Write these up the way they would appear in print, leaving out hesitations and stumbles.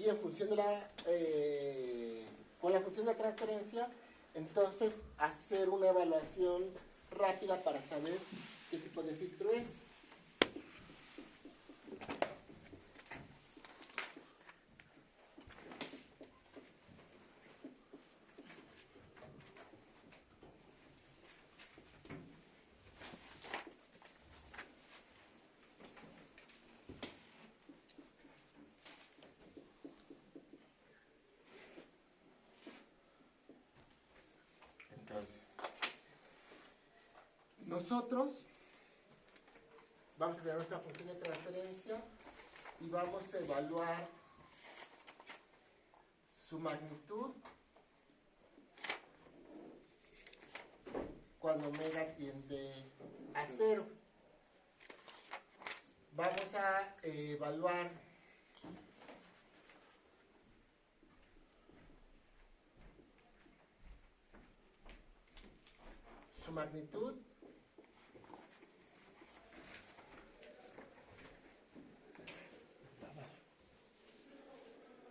y en función de con la función de transferencia, entonces hacer una evaluación rápida para saber qué tipo de filtro es. Entonces, nosotros vamos a crear nuestra función de transferencia y vamos a evaluar su magnitud cuando omega tiende a 0. Vamos a evaluar su magnitud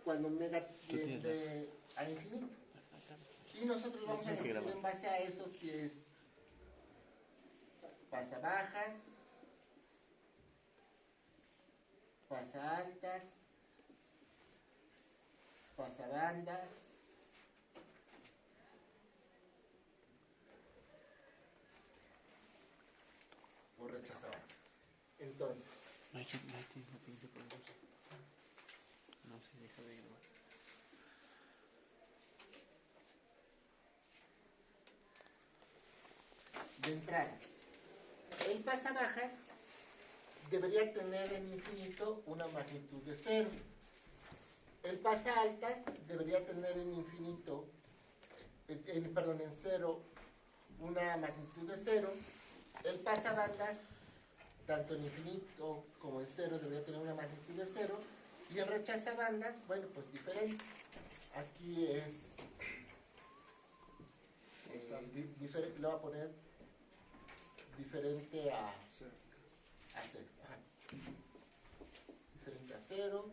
cuando omega tiende a infinito. Y nosotros vamos a decidir en base a eso si es pasa bajas, pasa altas, pasa bandas, o rechaza bandas. Entonces, no se deja de grabar. De entrada, el pasabajas debería tener en infinito una magnitud de 0. El pasaaltas debería tener en infinito, en 0, una magnitud de 0. El pasabandas, tanto en infinito como en 0, debería tener una magnitud de 0. Y el rechazabandas, bueno, pues diferente. Aquí es diferente, le voy a poner diferente a 0. Ajá. Diferente a 0,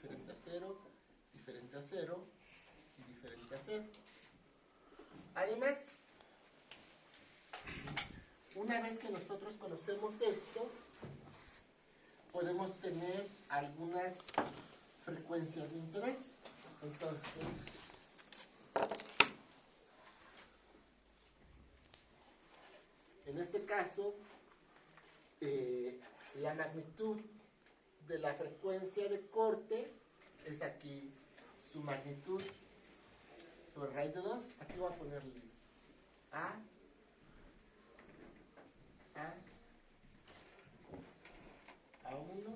diferente a 0, diferente a 0 y diferente a 0. Además, una vez que nosotros conocemos esto, podemos tener algunas frecuencias de interés. Entonces, en este caso, la magnitud de la frecuencia de corte es aquí su magnitud sobre raíz de 2. Aquí voy a ponerle A, A1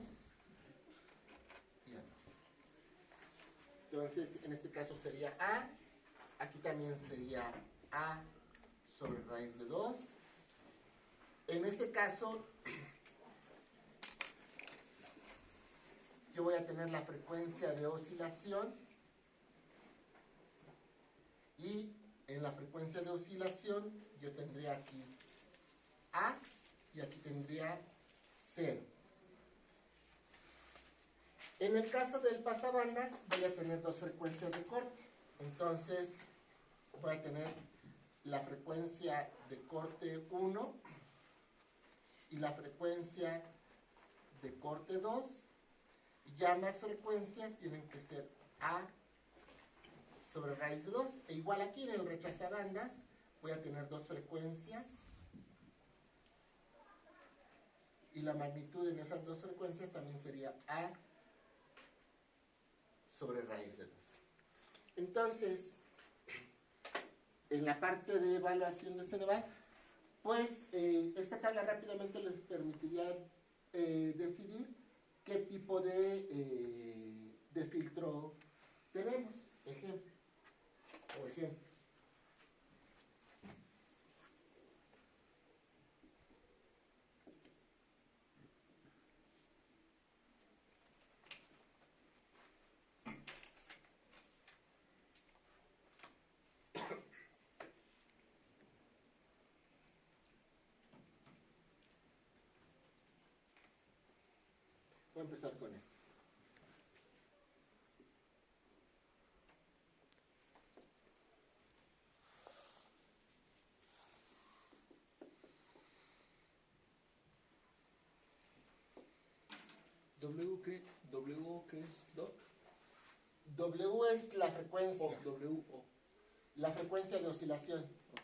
y A2. Entonces, en este caso sería A. Aquí también sería A sobre raíz de 2. En este caso, yo voy a tener la frecuencia de oscilación y en la frecuencia de oscilación yo tendría aquí A y aquí tendría 0. En el caso del pasabandas voy a tener dos frecuencias de corte. Entonces voy a tener la frecuencia de corte 1 y la frecuencia de corte 2. Ya ambas frecuencias tienen que ser A sobre raíz de 2. E igual aquí en el rechazabandas voy a tener dos frecuencias y la magnitud en esas dos frecuencias también sería A sobre raíz de 2. Entonces, en la parte de evaluación de Ceneval, pues esta tabla rápidamente les permitiría decidir qué tipo de filtro tenemos. Ejemplo. Voy a empezar con esto. W qué? W qué es doc? W es la frecuencia, O, W O. la frecuencia de oscilación. Ok.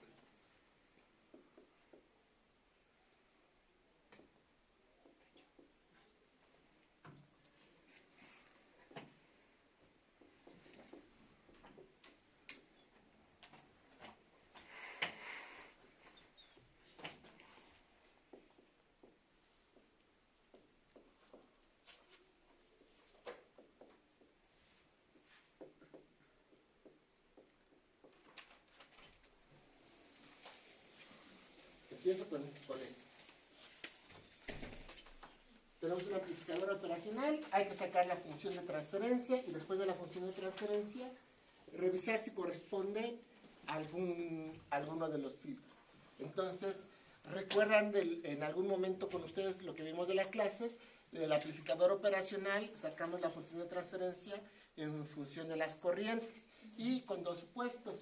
Empiezo con eso. Tenemos un amplificador operacional, hay que sacar la función de transferencia y después de la función de transferencia revisar si corresponde a alguno de los filtros. Entonces, recuerdan en algún momento con ustedes lo que vimos de las clases, del amplificador operacional sacamos la función de transferencia en función de las corrientes y con dos supuestos.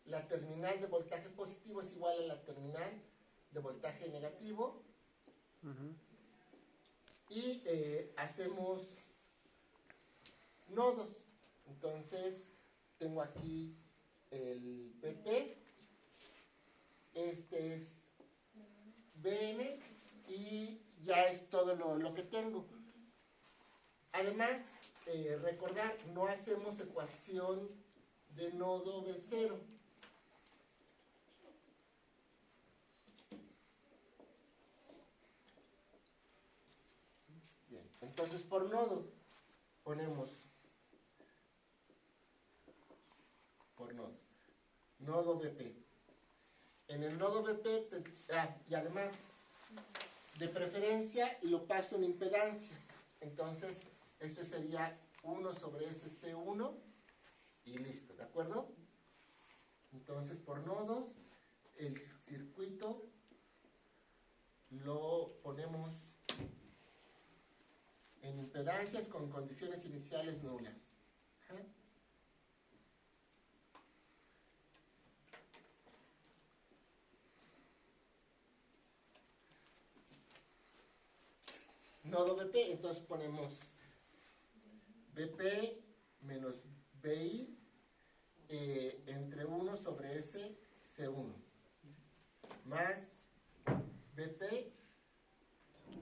La terminal de voltaje positivo es igual a la terminal de voltaje negativo. Y hacemos nodos. Entonces, tengo aquí el BP, este es BN y ya es todo lo que tengo. Además, recordar, no hacemos ecuación de nodo B0. Bien, entonces por nodo ponemos por nodos. Nodo BP. En el nodo BP, y además, de preferencia, lo paso en impedancias. Entonces, este sería 1 sobre SC1 y listo, ¿de acuerdo? Entonces, por nodos, el circuito lo ponemos en impedancias con condiciones iniciales nulas. ¿Ah? Nodo BP, entonces ponemos BP menos BI entre 1 sobre S C1 más BP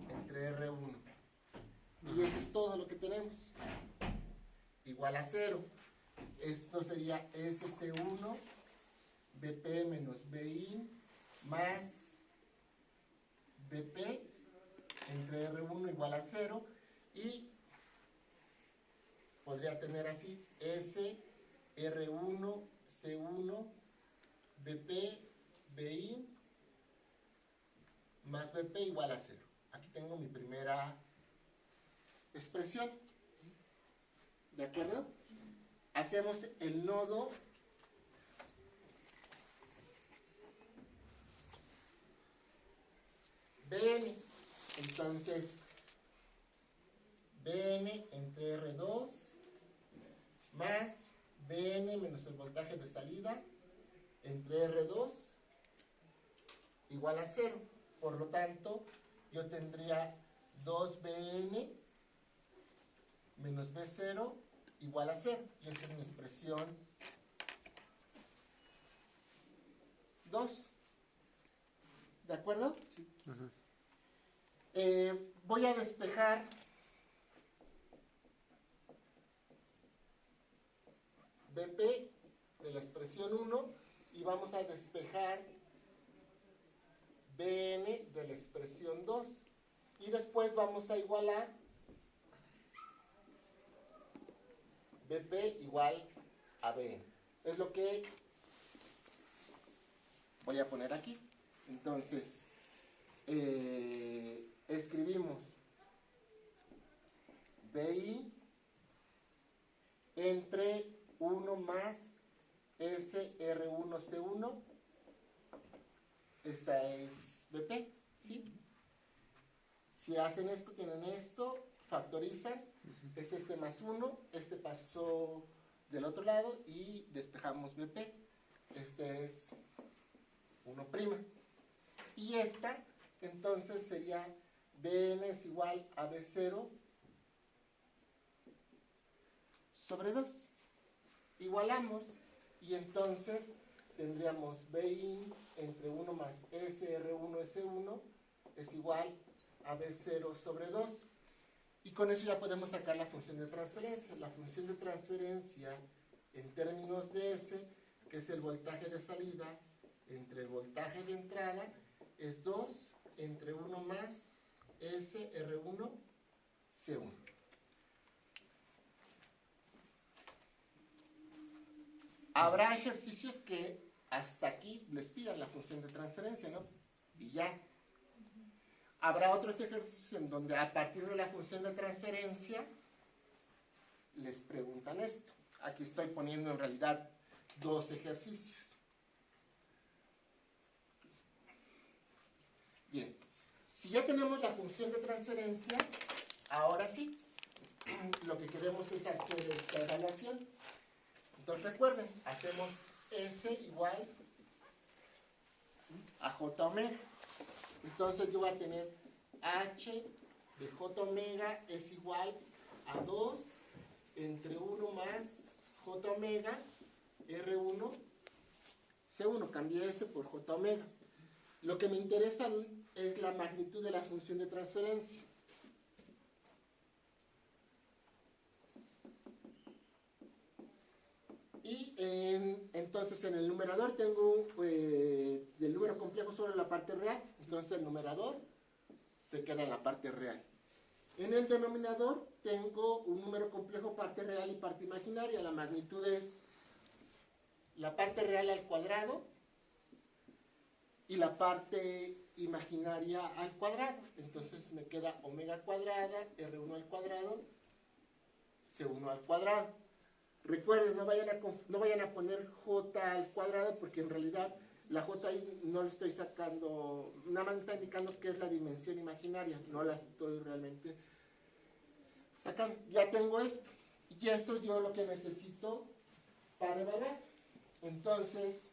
entre R1 y eso es todo lo que tenemos, igual a 0. Esto sería SC1 BP menos BI más BP entre R1 igual a 0 y podría tener así S R1 C1 BP BI más BP igual a 0. Aquí tengo mi primera expresión. ¿De acuerdo? Hacemos el nodo BN. Entonces, BN entre R2 más BN menos el voltaje de salida entre R2 igual a 0. Por lo tanto, yo tendría 2BN menos B0 igual a 0. Y esta es mi expresión 2. ¿De acuerdo? Sí. Voy a despejar BP de la expresión 1 y vamos a despejar BN de la expresión 2 y después vamos a igualar BP igual a BN. Es lo que voy a poner aquí. Entonces, escribimos BI entre 1 más SR1C1. Esta es BP, ¿sí? Si hacen esto, tienen esto, factorizan, es este más 1, este pasó del otro lado y despejamos BP. Este es 1'. Y esta, entonces, sería Bn es igual a B0 sobre 2. Igualamos y entonces tendríamos Bin entre 1 más SR1S1 es igual a B0 sobre 2. Y con eso ya podemos sacar la función de transferencia. La función de transferencia en términos de S, que es el voltaje de salida entre el voltaje de entrada, es 2 entre 1 más SR1C1. Habrá ejercicios que hasta aquí les pidan la función de transferencia, ¿no? Y ya. Habrá otros ejercicios en donde a partir de la función de transferencia les preguntan esto. Aquí estoy poniendo en realidad 2 ejercicios. Bien. Si ya tenemos la función de transferencia, ahora sí, lo que queremos es hacer esta evaluación. Entonces recuerden, hacemos S igual a J omega. Entonces yo voy a tener H de J omega es igual a 2 entre 1 más J omega R1 C1. Cambié S por J omega. Lo que me interesa es la magnitud de la función de transferencia. Y entonces en el numerador tengo del número complejo solo la parte real. Entonces el numerador se queda en la parte real. En el denominador tengo un número complejo, parte real y parte imaginaria. La magnitud es la parte real al cuadrado y la parte imaginaria al cuadrado. Entonces me queda omega cuadrada, R1 al cuadrado, C1 al cuadrado. Recuerden, no vayan a poner J al cuadrado porque en realidad la J ahí no le estoy sacando, nada más me está indicando que es la dimensión imaginaria, no la estoy realmente sacando. Ya tengo esto, y esto es yo lo que necesito para evaluar. Entonces,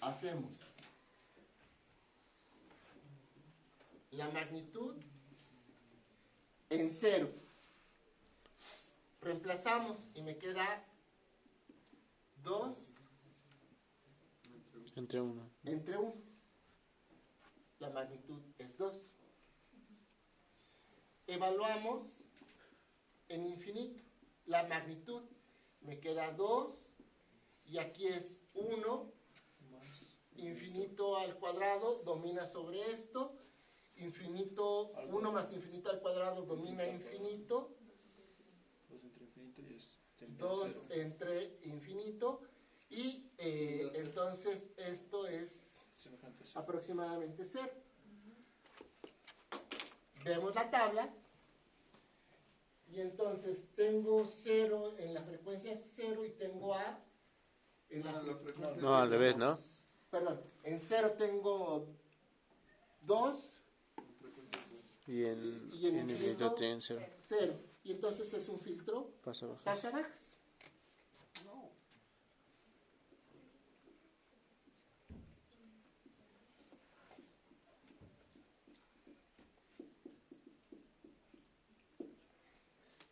hacemos la magnitud en 0. Reemplazamos y me queda 2 Entre 1. entre 1. La magnitud es 2. Evaluamos en infinito. La magnitud me queda 2 y aquí es 1. Infinito al cuadrado domina sobre esto. Infinito, 1 más infinito al cuadrado domina infinito. 2 entre infinito y entonces esto es aproximadamente 0. Vemos la tabla y entonces tengo 0 en la frecuencia 0 y tengo A en la frecuencia. No, al revés, ¿no? Perdón, en 0 tengo 2 Y en infinito infinito tienen 0. 0. Y entonces es un filtro Pasabajas. pasabajas.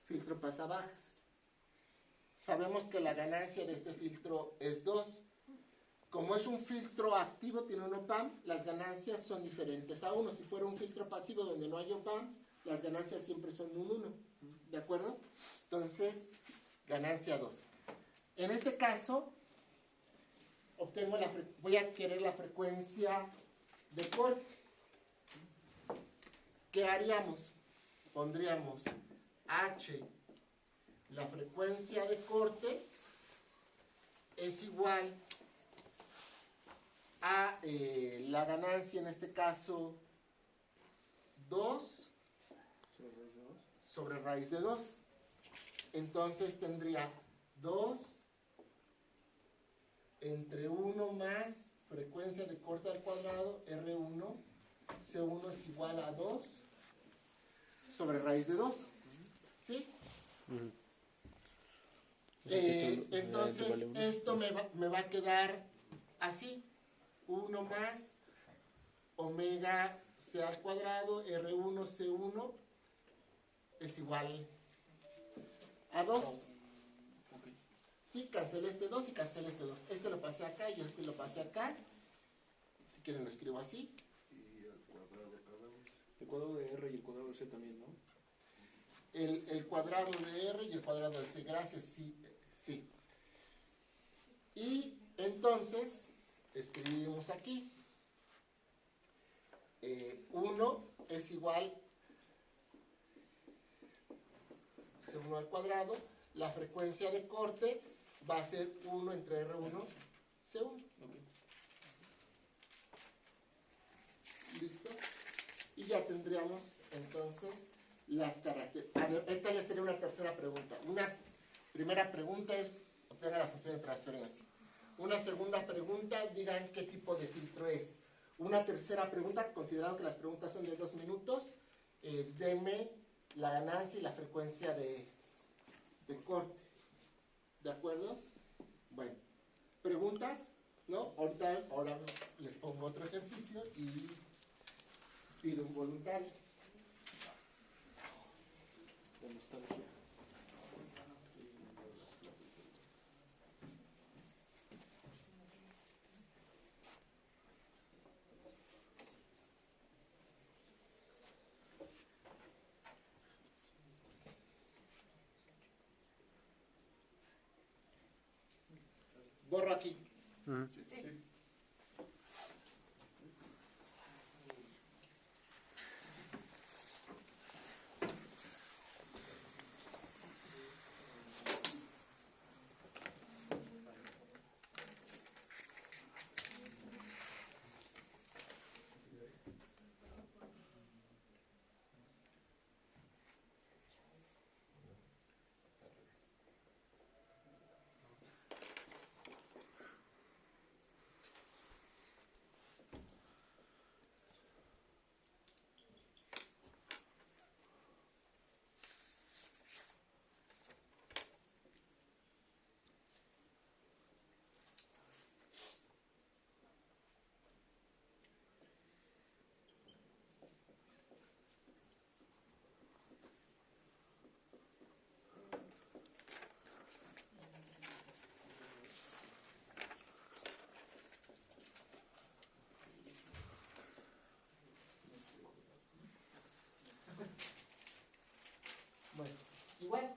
Filtro pasabajas. Sabemos que la ganancia de este filtro es 2. Como es un filtro activo, tiene un op-amp, las ganancias son diferentes a 1. Si fuera un filtro pasivo donde no hay op-amps, las ganancias siempre son un 1. ¿De acuerdo? Entonces, ganancia 2. En este caso, voy a querer la frecuencia de corte. ¿Qué haríamos? Pondríamos H, la frecuencia de corte, es igual a la ganancia, en este caso, 2 sobre raíz de 2. Entonces tendría 2 entre 1 más frecuencia de corte al cuadrado, R1, C1 es igual a 2 sobre raíz de 2. ¿Sí? Entonces esto me va a quedar así. 1 más omega C al cuadrado, R1, C1 es igual a 2. Ok. Sí, cancelé este 2 y cancelé este 2. Este lo pasé acá y este lo pasé acá. Si quieren lo escribo así. Y al cuadrado cada uno. El cuadrado de R y el cuadrado de C también, ¿no? El cuadrado de R y el cuadrado de C. Gracias, sí, sí. Y entonces, escribimos aquí. 1 es igual C1 al cuadrado. La frecuencia de corte va a ser 1 entre R1, C1. Ok. ¿Listo? Y ya tendríamos entonces las características. Esta ya sería una tercera pregunta. Una primera pregunta es obtenga la función de transferencia. Una segunda pregunta, digan qué tipo de filtro es. Una tercera pregunta, considerando que las preguntas son de 2 minutos, denme la ganancia y la frecuencia de corte. ¿De acuerdo? Bueno, preguntas, ¿no? Ahora les pongo otro ejercicio y pido un voluntario. La nostalgia. Borro aquí. Ujú. Bueno, igual,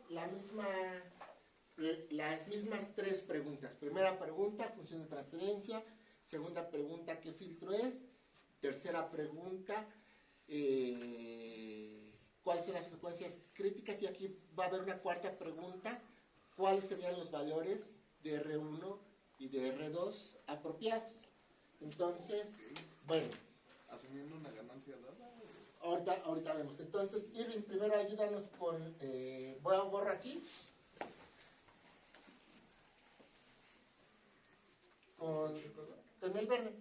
las mismas 3 preguntas. Primera pregunta, función de transferencia. Segunda pregunta, ¿qué filtro es? Tercera pregunta, ¿cuáles son las frecuencias críticas? Y aquí va a haber una cuarta pregunta, ¿cuáles serían los valores de R1 y de R2 apropiados? Entonces, bueno, Asumiendo una ganancia dada. ahorita vemos. Entonces, Irving, primero ayúdanos con... voy a borrar aquí. Con el verde.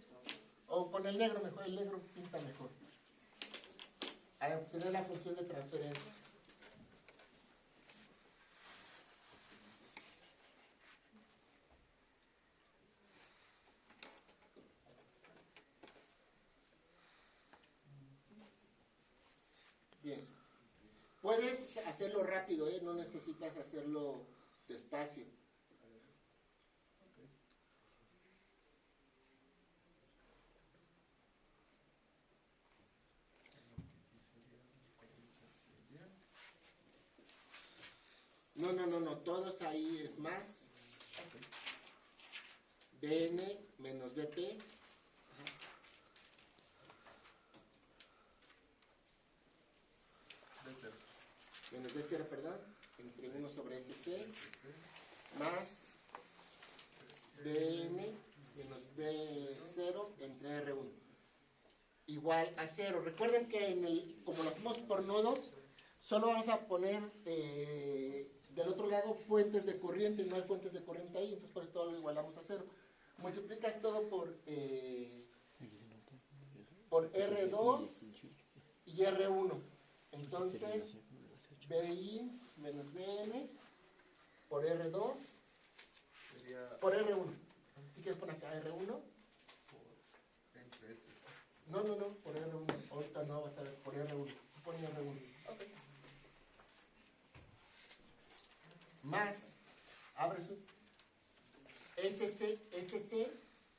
O con el negro mejor. El negro pinta mejor. A obtener la función de transferencia. Bien. Puedes hacerlo rápido, no necesitas hacerlo despacio. No, todos ahí es más. Bn menos Bp. Menos B0, perdón, entre 1 sobre SC, más Bn menos B0 entre R1, igual a 0. Recuerden que como lo hacemos por nodos, solo vamos a poner del otro lado fuentes de corriente, no hay fuentes de corriente ahí, entonces por eso todo lo igualamos a 0. Multiplicas todo por R2 y R1, entonces Bin menos Bn por R2 Sería por R1. Si quieres poner acá R1 entre ese. No, por R1. Ahorita no, vas a ver, por R1. Pon R1. Ok. Más, abres un SC,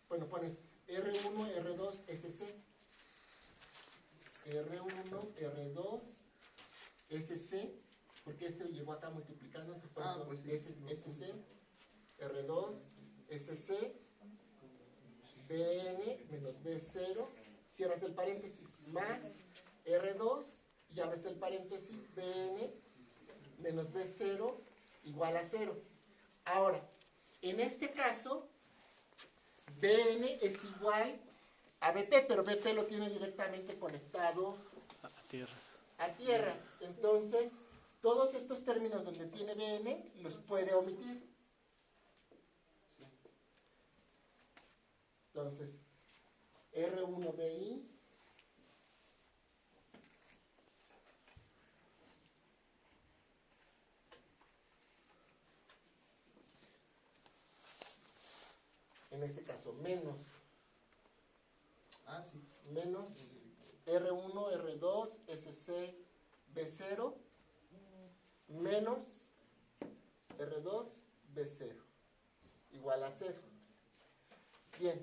bueno, pones R1, R2, SC. R1, R2, SC, porque este llegó acá multiplicando, entonces por eso pues sí. SC, R2, SC, BN menos B0, cierras el paréntesis, más R2 y abres el paréntesis, BN menos B0 igual a 0. Ahora, en este caso, BN es igual a BP, pero BP lo tiene directamente conectado A tierra. a tierra. Entonces, todos estos términos donde tiene BN los puede omitir. Entonces, R1BI en este caso menos Sí. menos R1, R2, SC, B0 menos R2, B0 igual a 0. Bien,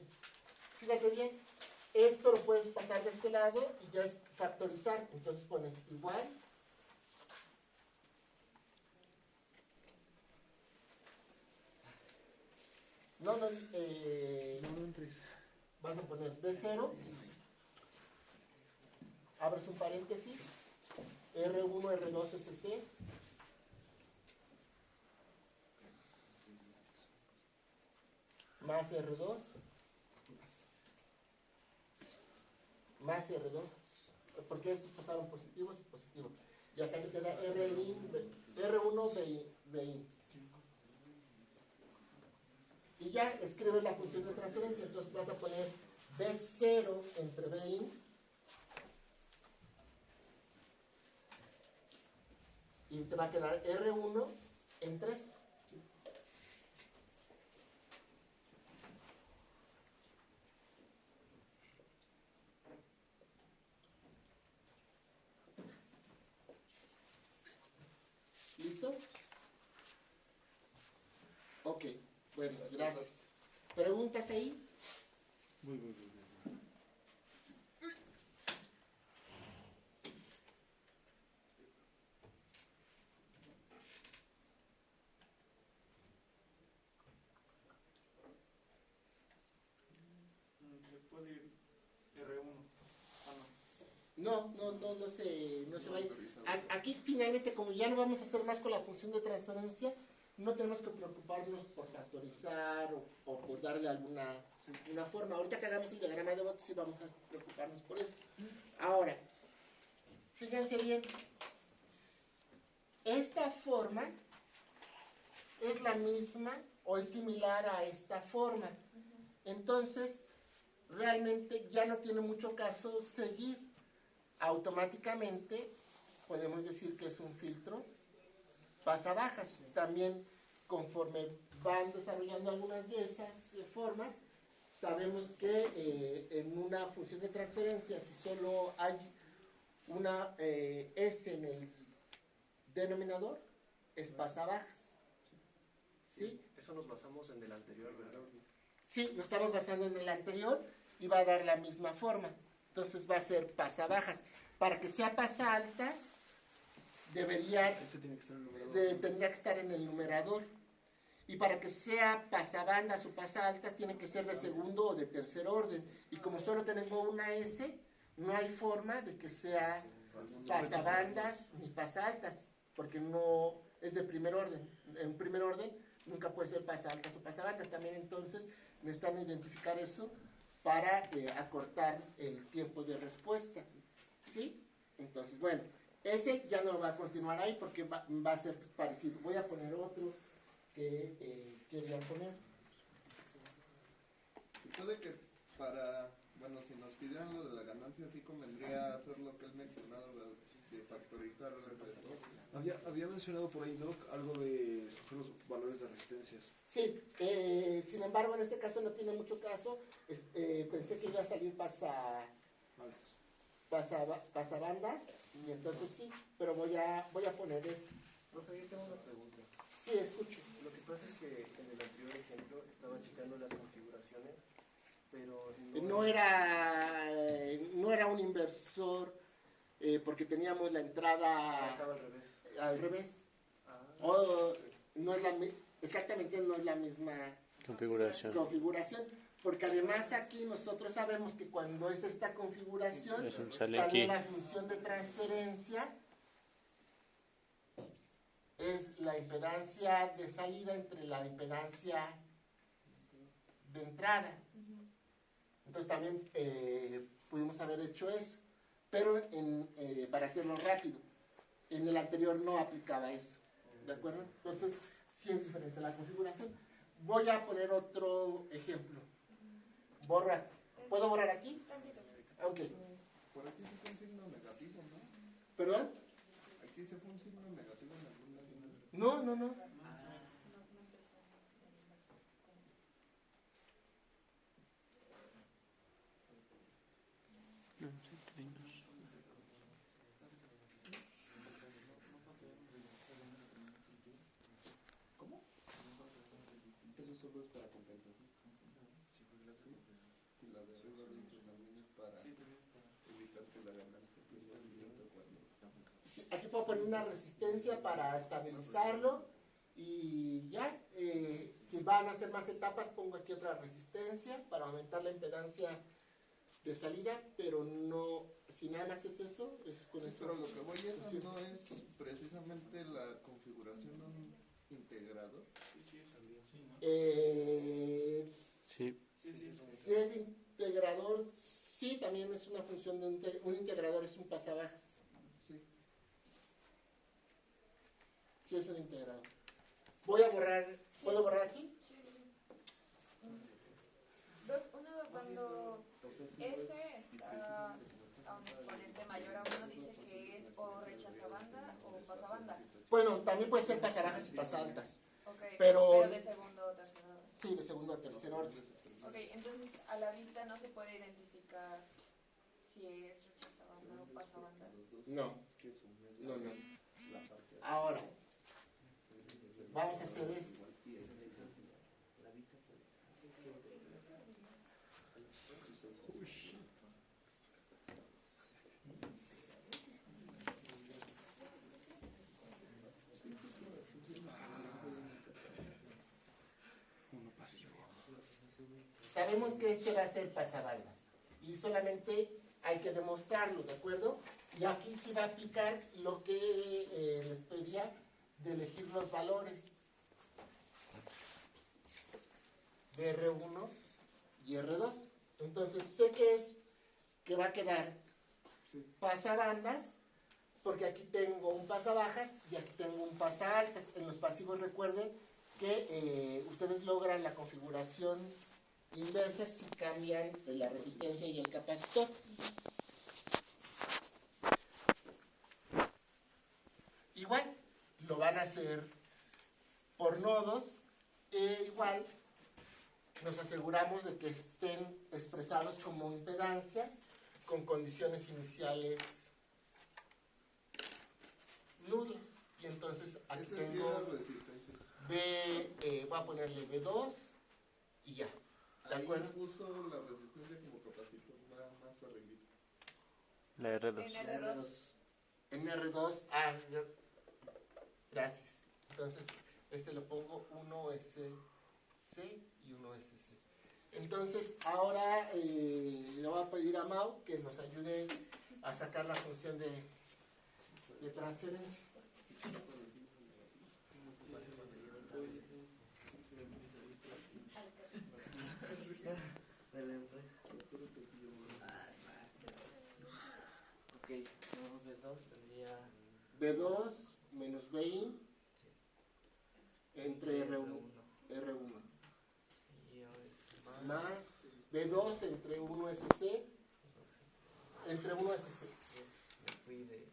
fíjate bien, esto lo puedes pasar de este lado y ya es factorizar. Entonces pones igual no entres. Vas a poner B0, abres un paréntesis, R1, R2, SC, más R2, más R2, porque estos pasaron positivos y positivos. Y acá te queda R1, BI. Y ya escribes la función de transferencia, entonces vas a poner B0 entre BI y te va a quedar R1 entre esto. ¿Listo? Ok, bueno, gracias. ¿Preguntas ahí? Muy. ¿Se puede ir R1? No se va a ir. Aquí finalmente, como ya no vamos a hacer más con la función de transferencia, no tenemos que preocuparnos por factorizar o por darle una forma. Ahorita que hagamos el diagrama de Bott sí vamos a preocuparnos por eso. Ahora, fíjense bien, esta forma es la misma o es similar a esta forma. Entonces, realmente ya no tiene mucho caso seguir. Automáticamente podemos decir que es un filtro pasabajas. También conforme van desarrollando algunas de esas formas, sabemos que en una función de transferencia, si solo hay una S en el denominador, es pasabajas. ¿Sí? Eso nos basamos en el anterior, ¿verdad? Sí, lo estamos basando en el anterior y va a dar la misma forma. Entonces va a ser pasabajas. Para que sea pasaltas, tendría que estar en el numerador. Y para que sea pasabandas o pasaltas, tiene que ser de segundo o de tercer orden. Y como solo tenemos una S, no hay forma de que sea pasabandas ni pasaltas, porque no es de primer orden. En primer orden nunca puede ser pasaltas o pasabandas. También entonces necesitan identificar eso para acortar el tiempo de respuesta. ¿Sí? Entonces, bueno, ese ya no va a continuar ahí porque va a ser parecido. Voy a poner otro que querían poner. Puede que si nos pidieran lo de la ganancia, sí convendría hacer lo que él mencionaba, de factorizar. Había mencionado por ahí, ¿no? Algo de escoger los valores de resistencias. Sí, sin embargo, en este caso no tiene mucho caso. Pensé que iba a salir pasabajas, pasabandas, y entonces sí, pero voy a poner esto. Profe, yo tengo una pregunta. Sí, escucho. Lo que pasa es que en el anterior ejemplo estaba checando las configuraciones, pero No era un inversor porque teníamos la entrada estaba al revés. al revés. Ah, O no es exactamente no es la misma Configuración. configuración, porque además aquí nosotros sabemos que cuando es esta configuración, Eso sale aquí. también la función de transferencia es la impedancia de salida entre la impedancia de entrada. Entonces también pudimos haber hecho eso, pero para hacerlo rápido. En el anterior no aplicaba eso, ¿de acuerdo? Entonces sí es diferente la configuración. Voy a poner otro ejemplo. Borra. ¿Puedo borrar aquí? Ok. Por aquí se fue un signo negativo, ¿no? ¿Perdón? Aquí se fue un signo negativo en alguna signo. No. Eso solo es para compensación. Y la de arriba dice también es para evitar que la ganancia pierda el viento cuando... Sí, aquí puedo poner una resistencia para estabilizarlo y ya. Si van a hacer más etapas, pongo aquí otra resistencia para aumentar la impedancia de salida, pero no, si nada más es eso, es con Sí, eso. pero lo que voy es, Sí. no es precisamente la configuración de un integrador. Sí. Si es integrador, sí, también es una función de un integrador, es un pasabajas. Sí. Sí, es un integrador. Voy a borrar, ¿puedo borrar aquí? Uno cuando S está a un exponente mayor a 1 dice que es o rechazabanda o pasabanda. Bueno, también puede ser pasabajas y pasaltas. Ok, Pero- de segundo o tercer orden. Sí, de segundo a tercer orden. Ok, entonces a la vista no se puede identificar si es rechazabanda o pasabanda. No. Ahora, vamos a hacer esto. Sabemos que este va a ser pasabandas y solamente hay que demostrarlo, ¿de acuerdo? Y aquí sí va a aplicar lo que les pedía de elegir los valores de R1 y R2. Entonces sé que va a quedar pasabandas porque aquí tengo un pasabajas y aquí tengo un pasaaltas. En los pasivos recuerden que ustedes logran la configuración inversa si cambian la resistencia y el capacitor. Igual, lo van a hacer por nodos e igual nos aseguramos de que estén expresados como impedancias con condiciones iniciales nulas. Y entonces aquí Esa sí es tengo la resistencia. voy a ponerle B2 y ya. ¿De Ahí acuerdo? puso la resistencia como capacitor más arribita. La R2. En R2. En R2, gracias. Entonces, lo pongo 1SC y 1SC. Entonces, ahora le voy a pedir a Mau que nos ayude a sacar la función de transferencia. de la empresa. Ok, luego B2 tendría B2 menos BI entre R1. y ahora es Más B2 entre 1SC. Entre 1SC. me fui de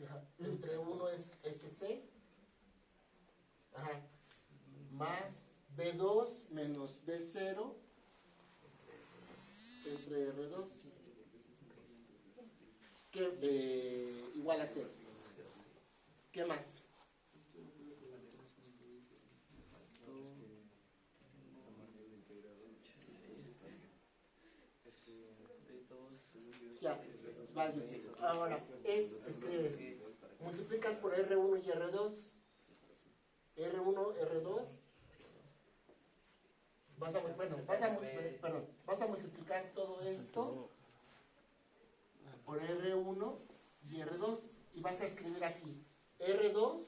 Ajá. Entre 1 es SC. Ajá. Más B2 menos B0 entre R2. igual a 0. ¿Qué más? Ya, vas bien. Ahora, escribes, multiplicas por R1 y R2, R1, R2, vas a multiplicar todo esto por R1 y R2 y vas a escribir aquí R2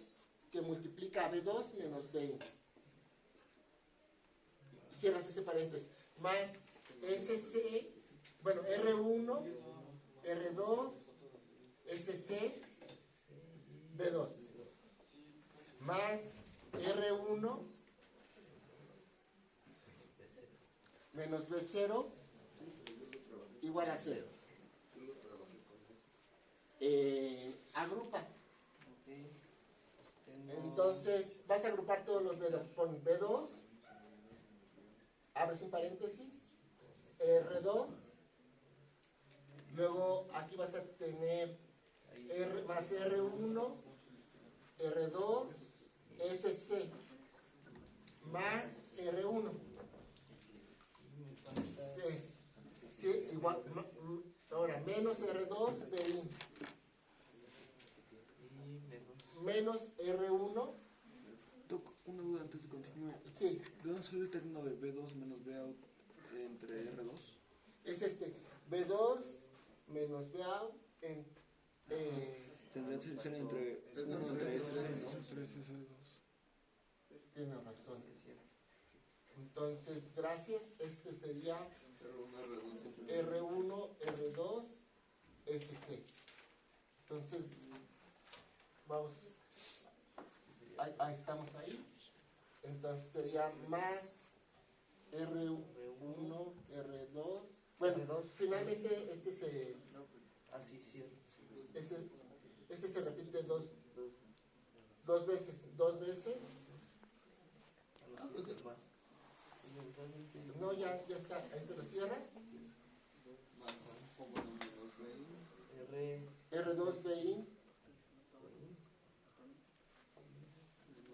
que multiplica a B2 menos B1. Cierras ese paréntesis. Más SC, bueno, R1, R2, SC, B2. Más R1 menos B0 igual a 0. Agrupa. Entonces vas a agrupar todos los B2. Pon B2, abres un paréntesis, R2, luego aquí vas a tener R más R1, R2, SC, más R1. Sí, igual, ahora menos R2, BI, menos R1. Doc, una duda antes de continuar. Sí, ¿De dónde sale el término de B2 menos Bout entre R2? es B2 menos BA en... Tendría que ser entre 1 entre SC, ¿no? Entre SC2. Tiene razón. Entonces, gracias. Este sería R1, R2, SC. Entonces, vamos. Ahí estamos ahí. Entonces sería más R1, R2. Bueno, finalmente este se repite dos veces. No, ya está. Ahí se lo cierras. R2 BI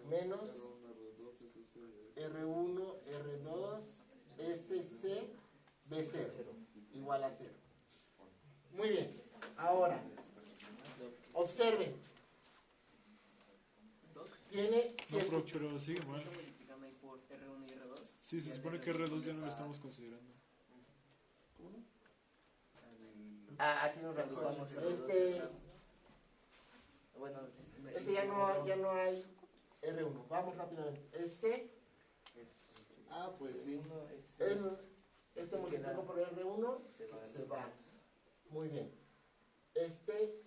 menos R1, R2, SC, B0 igual a 0. Muy bien. Ahora, observen. Tiene... No, profe, pero sigue mal. ¿Está multiplicando ahí por R1 y R2? Sí, se supone que R2 ya no lo estamos considerando. Tienes razón. Este ya no hay R1. Vamos rápidamente. Pues sí. Este multiplicado por R1 se va. Muy bien. Este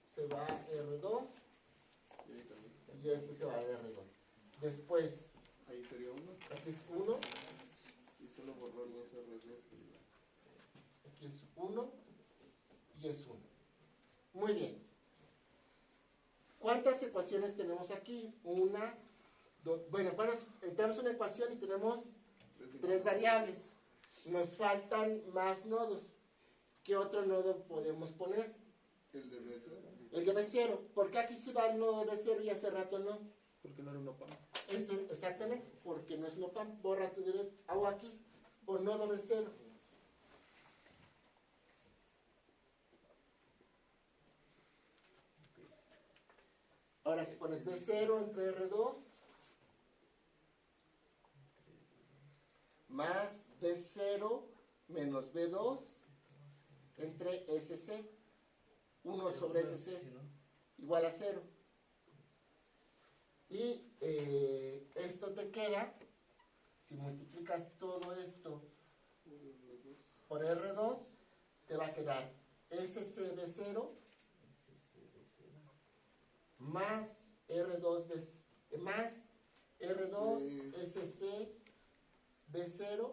se va a R2 y este se va a R2. Después, Ahí sería 1. aquí es 1, Y solo borrar los R2. aquí es 1 y es 1. Muy bien. ¿Cuántas ecuaciones tenemos aquí? Una, dos. Bueno, tenemos una ecuación y tenemos 3 variables. Nos faltan más nodos. ¿Qué otro nodo podemos poner? El de B0. El de B0. ¿Por qué aquí sí va el nodo de B0 y hace rato no? Porque no era una PAM. Exactamente, porque no es no PAM. Borra tu derecho. Hago aquí, por nodo B0. Ahora si pones B0 entre R2 más B0 menos B2 entre SC, 1 sobre SC igual a 0. Y esto te queda, si multiplicas todo esto por R2, te va a quedar SCB0 más R2 SC B0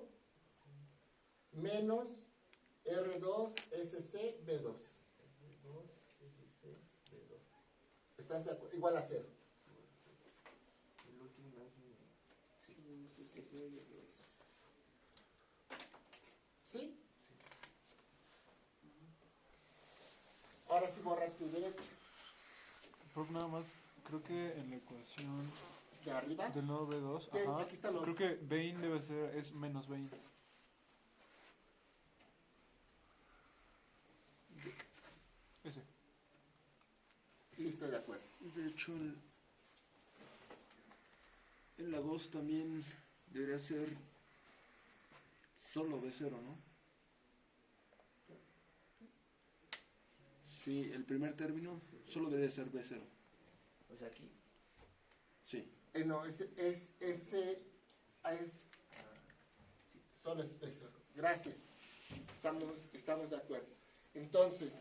menos R2 SC B2. ¿Estás de acuerdo? Igual a 0. ¿Sí? ahora sí borra tu derecho. Prof, nada más, creo que en la ecuación De arriba. del nodo B2, Ten, ajá, aquí están los- creo que Bain es menos Bain. Ese. Sí, estoy de acuerdo. De hecho, en la 2 también debería ser solo B0, ¿no? Sí, el primer término solo debería ser B0. O sea, aquí. Sí. No, solo es eso. Gracias. Estamos de acuerdo. Entonces,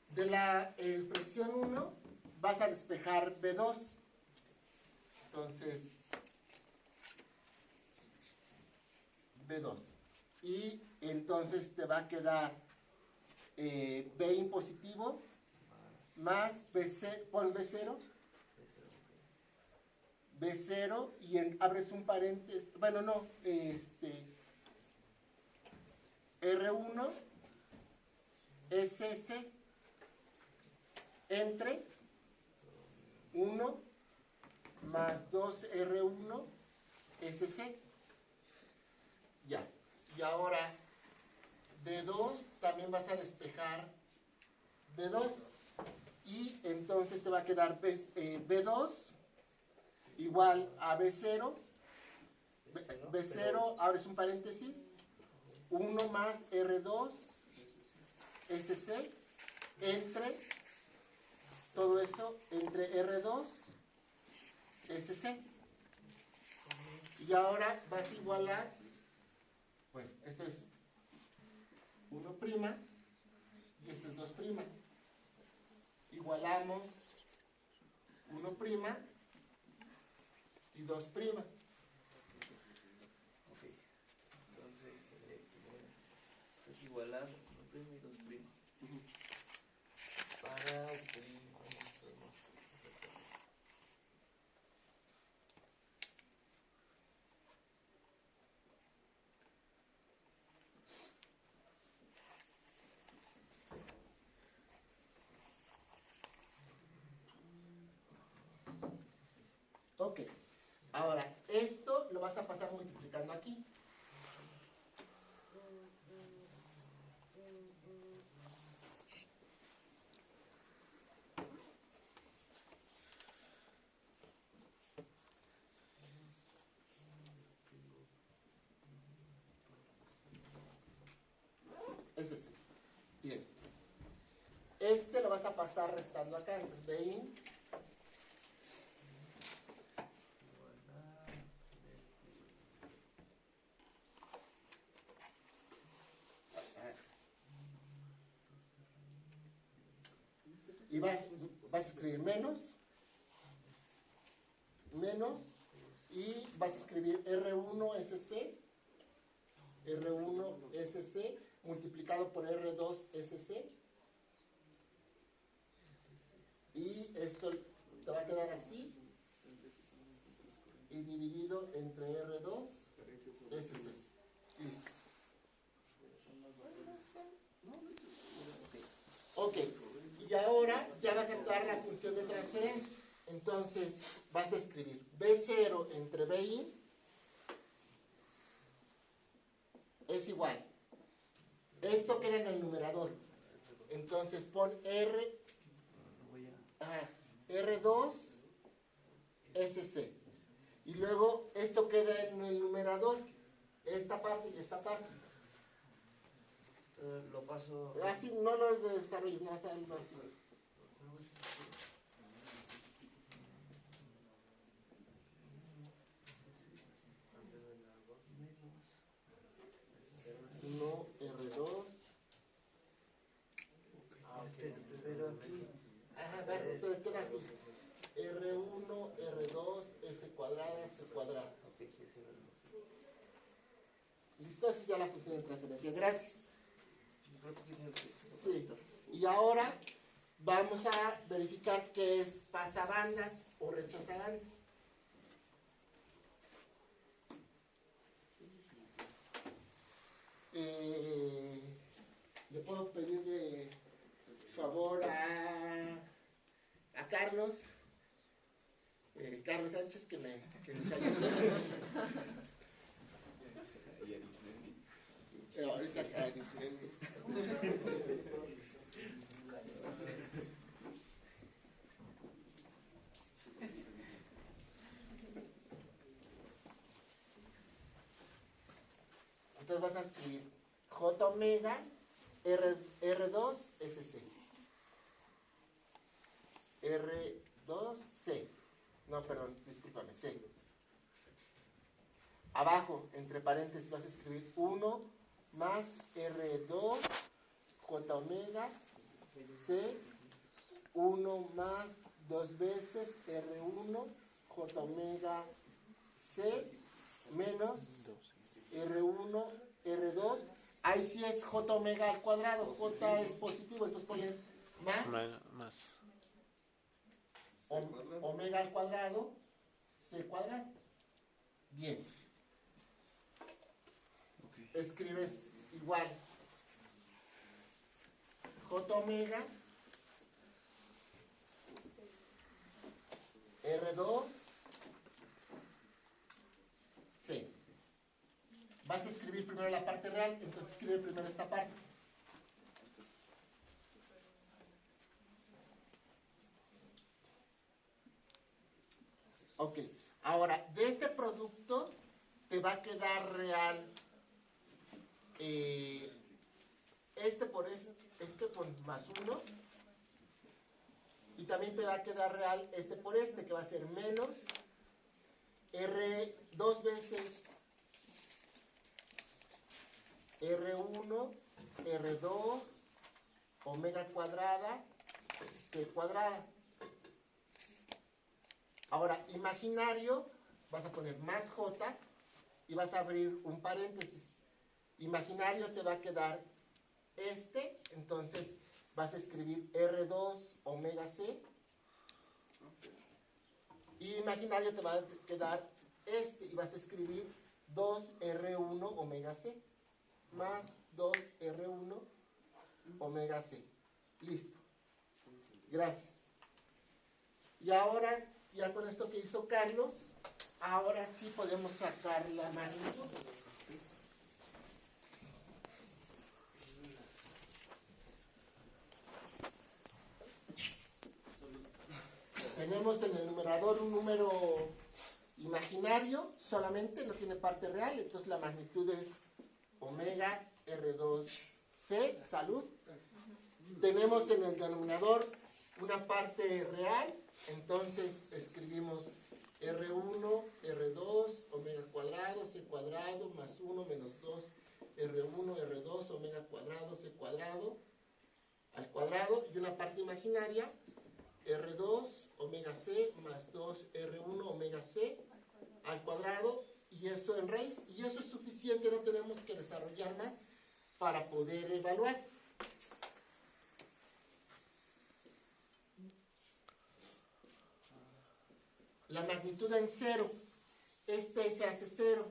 de la expresión 1 vas a despejar B2. Entonces, B2. Y entonces te va a quedar B impositivo más B0, pon B0. B0 y abres un paréntesis, bueno, no, R1, SC, entre 1 más 2R1, SC. Ya. Y ahora, D2 también vas a despejar B2. Y entonces te va a quedar B2 igual a B0. B0, abres un paréntesis. 1 más R2, SC, entre, todo eso, entre R2, SC. Y ahora vas a igualar, bueno, esto es 1' y esto es 2'. Igualamos 1' y 2'. Ok. Entonces, es igualar 1' y 2'. Para obtener. Ok, ahora esto lo vas a pasar multiplicando aquí. Ese sí. Bien. Este lo vas a pasar restando acá, entonces vein. Y vas a escribir menos, y vas a escribir R1SC, R1SC multiplicado por R2SC, y esto te va a quedar así, y dividido entre R2SC. Listo. Ok. Y ahora ya vas a actuar la función de transferencia. Entonces vas a escribir B0 entre Bin es igual. Esto queda en el numerador. Entonces pon R2 SC. Y luego esto queda en el numerador. Esta parte y esta parte. Lo paso. Así no lo desarrolles, no vas a algo así. No, R2. Pero aquí. Ajá, te queda así. R1, R2, S cuadrada, C cuadrada. ¿Listo? Esa es ya la función de transferencia. Gracias. Sí. Y ahora vamos a verificar qué es pasabandas o rechazabandas. puedo pedir de favor a Carlos, Carlos Sánchez, que nos ayude. Ahorita acá en Ismendi. Entonces vas a escribir J omega R2 SC. R2C. No, perdón, discúlpame, C. Abajo, entre paréntesis, vas a escribir 1 más R2 J omega C, 1 más 2 veces R1 J omega C menos R1 R2. Ahí sí es J omega al cuadrado. J es positivo, entonces pones más Más. omega al cuadrado C cuadrado. Bien. Escribes igual J omega R2 C. Vas a escribir primero la parte real, entonces escribe primero esta parte. Ok, ahora de este producto te va a quedar real este por más 1, y también te va a quedar real este por este, que va a ser menos R 2 veces R1 R2 omega cuadrada C cuadrada. Ahora, imaginario, vas a poner más J y vas a abrir un paréntesis. Imaginario te va a quedar este, entonces vas a escribir R2 omega C. Y imaginario te va a quedar este y vas a escribir 2R1 omega C más 2R1 omega C. Listo. Gracias. Y ahora, ya con esto que hizo Carlos, ahora sí podemos sacar la magnitud. Tenemos en el numerador un número imaginario, solamente no tiene parte real, entonces la magnitud es omega R2C, salud. Tenemos en el denominador una parte real, entonces escribimos R1, R2, omega cuadrado, C cuadrado, más 1 menos 2, R1, R2, omega cuadrado, C cuadrado, al cuadrado, y una parte imaginaria, R2, omega C, más 2, R1, omega C, al cuadrado, y eso en raíz, y eso es suficiente, no tenemos que desarrollar más para poder evaluar. La magnitud en 0, este se hace 0,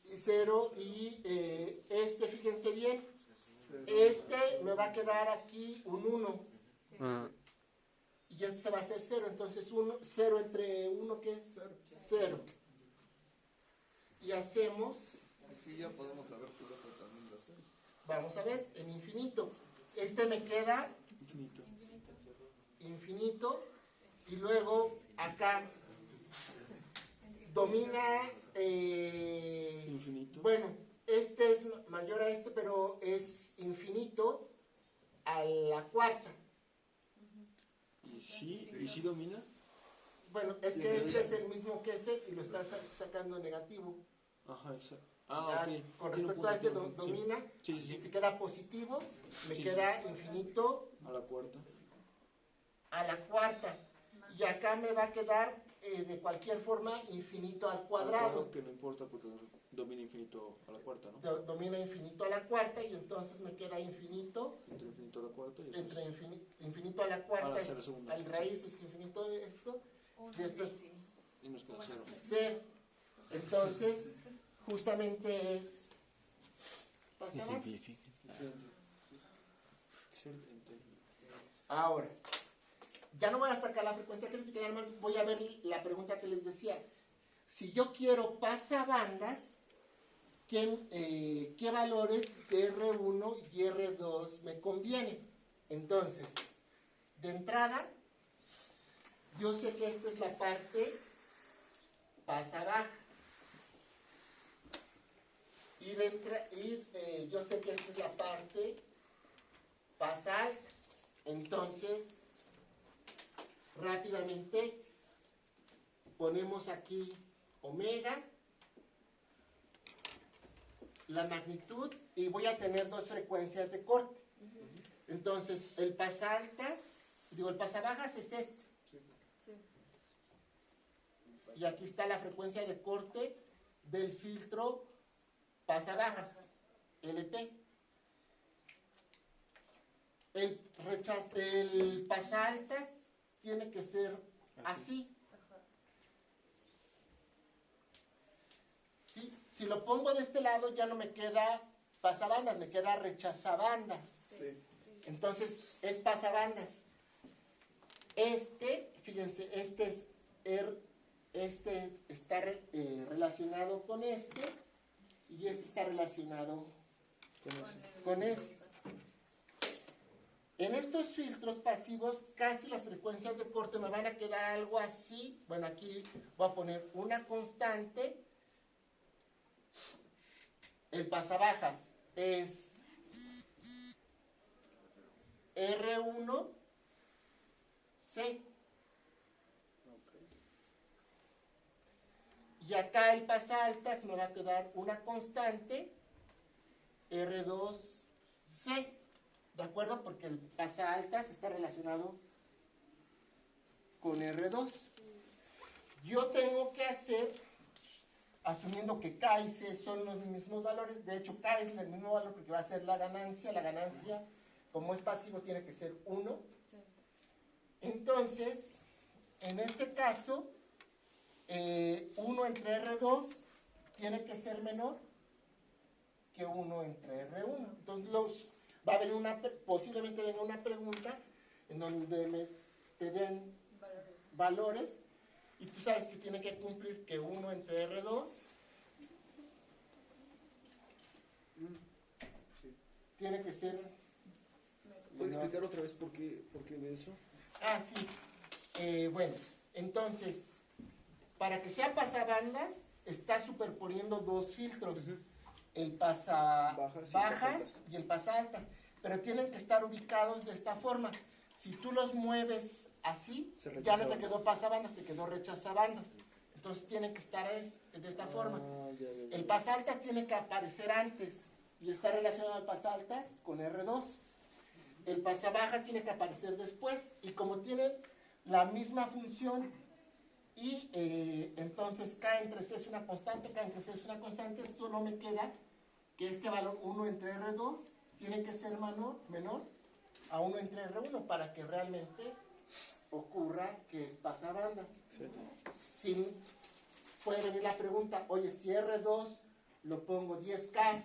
y 0, y este, fíjense bien, este me va a quedar aquí un 1, y este se va a hacer 0, entonces 0 entre 1, ¿qué es? 0. Y hacemos, Aquí ya podemos saber qué otro también lo hacemos. vamos a ver, en infinito. Este me queda infinito, y luego acá domina, Infinito. bueno, este es mayor a este, pero es infinito a la cuarta. ¿Y sí domina? Bueno, es que este es el mismo que este y lo está sacando negativo. Ajá, exacto. Ya, Ok. con Tiene un respecto a este punto, sí. domina, Sí, y sí, si sí. queda positivo, me Sí, queda infinito A la cuarta. a la cuarta. Y acá me va a quedar de cualquier forma infinito al cuadrado. Que no importa porque domina infinito a la cuarta, ¿no? Domina infinito a la cuarta, y entonces me queda infinito Entre infinito a la cuarta y eso entre es. infinito a la cuarta, Ahora hacer la segunda. al raíz es infinito de esto, y esto es Y nos queda 0. 0. Entonces, justamente es... Y pasar antes. simplifica. Excelente. Excelente. Ahora, ya no voy a sacar la frecuencia crítica, ya nomás voy a ver la pregunta que les decía. Si yo quiero pasabandas, ¿qué valores de R1 y R2 me conviene? Entonces, de entrada, yo sé que esta es la parte pasa baja. Y yo sé que esta es la parte pasa alta. Entonces, rápidamente ponemos aquí omega, la magnitud, y voy a tener dos frecuencias de corte. Entonces, el pasabajas es este. Sí. Y aquí está la frecuencia de corte del filtro pasabajas, LP. El pasaaltas tiene que ser así. Ajá. ¿Sí? Si lo pongo de este lado ya no me queda pasabandas, me queda rechazabandas. Sí. Sí. Entonces es pasabandas. Fíjense, este está relacionado con este y este está relacionado con este. En estos filtros pasivos casi las frecuencias de corte me van a quedar algo así. Bueno, aquí voy a poner una constante. El pasabajas es R1C. Y acá el pasaaltas me va a quedar una constante R2C. ¿De acuerdo? Porque el pasaaltas está relacionado con R2. Yo tengo que hacer, asumiendo que K y C son los mismos valores, de hecho K es el mismo valor porque va a ser la ganancia, como es pasivo tiene que ser 1. Sí. Entonces, en este caso, 1 entre R2 tiene que ser menor que 1 entre R1. Entonces, va a haber posiblemente venga una pregunta en donde te den valores y tú sabes que tiene que cumplir que 1 entre R2 tiene que ser... ¿Puedes explicar otra vez por qué de eso? Ah, sí. Bueno, entonces, para que sea pasabandas, está superponiendo dos filtros. El pasabajas y el pasaaltas, pero tienen que estar ubicados de esta forma. Si tú los mueves así, ya no te quedó pasabandas, te quedó rechazabandas. Entonces tienen que estar de esta forma. Ya. El pasaaltas tiene que aparecer antes y está relacionado al pasaaltas con R2. El pasabajas tiene que aparecer después y como tienen la misma función y entonces K entre C es una constante, K entre C es una constante, solo me queda que este valor 1 entre R2 tiene que ser menor a 1 entre R1 para que realmente ocurra que es pasabandas. Sí. Puede venir la pregunta, oye, si R2 lo pongo 10K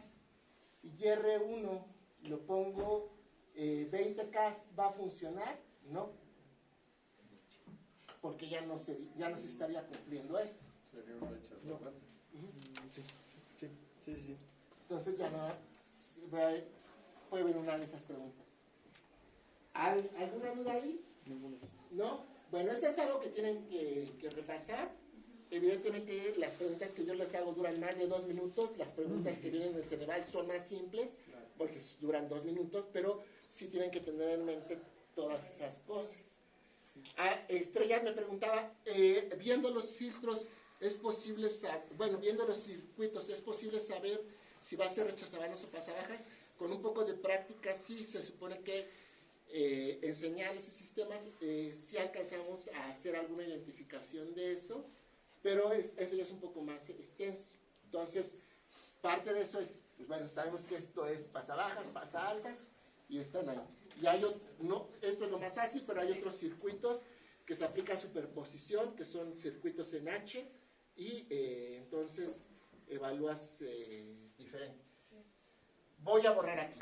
y R1 lo pongo 20K, ¿va a funcionar? No, porque ya no se estaría cumpliendo esto. Sería un rechazo. Sí. Entonces ya no puede venir una de esas preguntas. ¿Alguna duda ahí? Ninguna. ¿No? Bueno, eso es algo que tienen que repasar. Evidentemente las preguntas que yo les hago duran más de 2 minutos, las preguntas que vienen en el Ceneval son más simples porque duran 2 minutos, pero sí tienen que tener en mente todas esas cosas. Estrella me preguntaba, viendo los filtros, viendo los circuitos, ¿es posible saber si va a ser rechazabandas o pasabajas? Con un poco de práctica sí, se supone que en señales y sistemas sí alcanzamos a hacer alguna identificación de eso, pero eso ya es un poco más extenso. Entonces, parte de eso es, sabemos que esto es pasabajas, pasaaltas, y están ahí. Y esto es lo más fácil, pero hay otros circuitos que se aplica superposición, que son circuitos en H, y entonces evalúas diferente. Sí. Voy a borrar aquí.